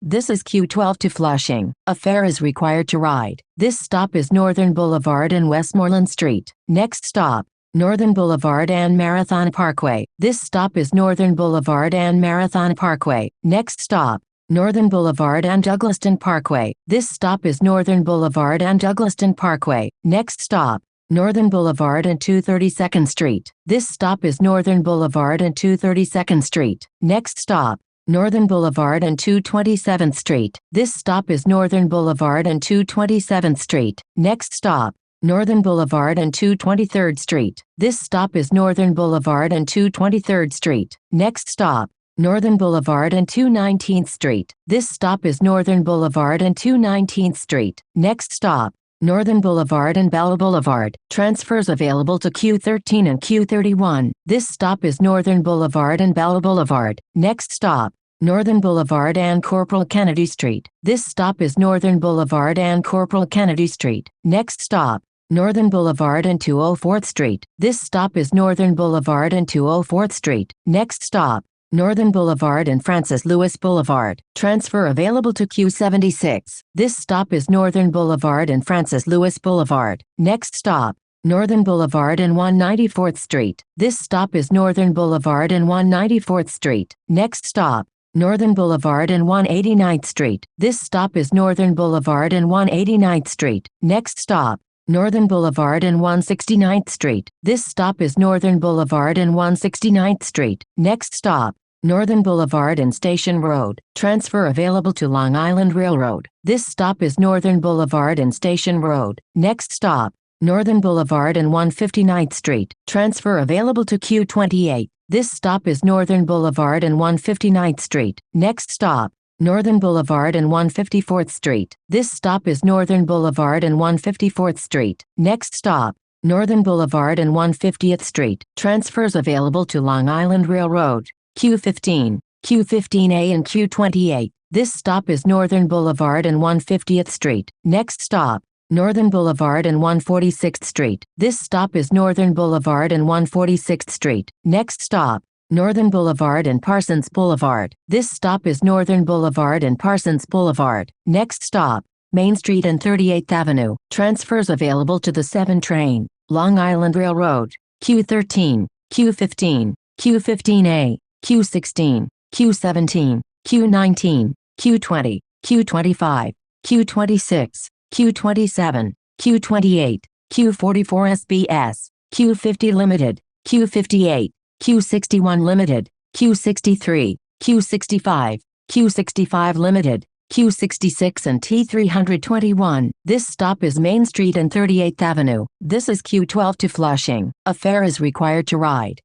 This is Q12 to Flushing. A fare is required to ride. This stop is Northern Boulevard and Westmoreland Street. Next stop, Northern Boulevard and Marathon Parkway. This stop is Northern Boulevard and Marathon Parkway. Next stop, Northern Boulevard and Douglaston Parkway. This stop is Northern Boulevard and Douglaston Parkway. Next stop, Northern Boulevard and 232nd Street. This stop is Northern Boulevard and 232nd Street. Next stop, Northern Boulevard and 227th Street. This stop is Northern Boulevard and 227th Street. Next stop, Northern Boulevard and 223rd Street. This stop is Northern Boulevard and 223rd Street. Next stop, Northern Boulevard and 219th Street. This stop is Northern Boulevard and 219th Street. Next stop, Northern Boulevard and Bella Boulevard. Transfers available to Q13 and Q31. This stop is Northern Boulevard and Bella Boulevard. Next stop, Northern Boulevard and Corporal Kennedy Street. This stop is Northern Boulevard and Corporal Kennedy Street. Next stop, Northern Boulevard and 204th Street. This stop is Northern Boulevard and 204th Street. Next stop, Northern Boulevard and Francis Lewis Boulevard. Transfer available to Q76. This stop is Northern Boulevard and Francis Lewis Boulevard. Next stop, Northern Boulevard and 194th Street. This stop is Northern Boulevard and 194th Street. Next stop, Northern Boulevard and 189th Street. This stop is Northern Boulevard and 189th Street. Next stop, Northern Boulevard and 169th Street. This stop is Northern Boulevard and 169th Street. Next stop, Northern Boulevard and Station Road. Transfer available to Long Island Railroad. This stop is Northern Boulevard and Station Road. Next stop, Northern Boulevard and 159th Street. Transfer available to Q28. This stop is Northern Boulevard and 159th Street. Next stop, Northern Boulevard and 154th Street. This stop is Northern Boulevard and 154th Street. Next stop, Northern Boulevard and 150th Street. Transfers available to Long Island Railroad. Q15, Q15A and Q28. This stop is Northern Boulevard and 150th Street. Next stop, Northern Boulevard and 146th Street. This stop is Northern Boulevard and 146th Street. Next stop, Northern Boulevard and Parsons Boulevard. This stop is Northern Boulevard and Parsons Boulevard. Next stop, Main Street and 38th Avenue. Transfers available to the 7 train. Long Island Railroad. Q13, Q15, Q15A, Q16, Q17, Q19, Q20, Q25, Q26, Q27, Q28, Q44 SBS, Q50 Limited, Q58, Q61 Limited, Q63, Q65, Q65 Limited, Q66 and T321. This stop is Main Street and 38th Avenue. This is Q12 to Flushing. A fare is required to ride.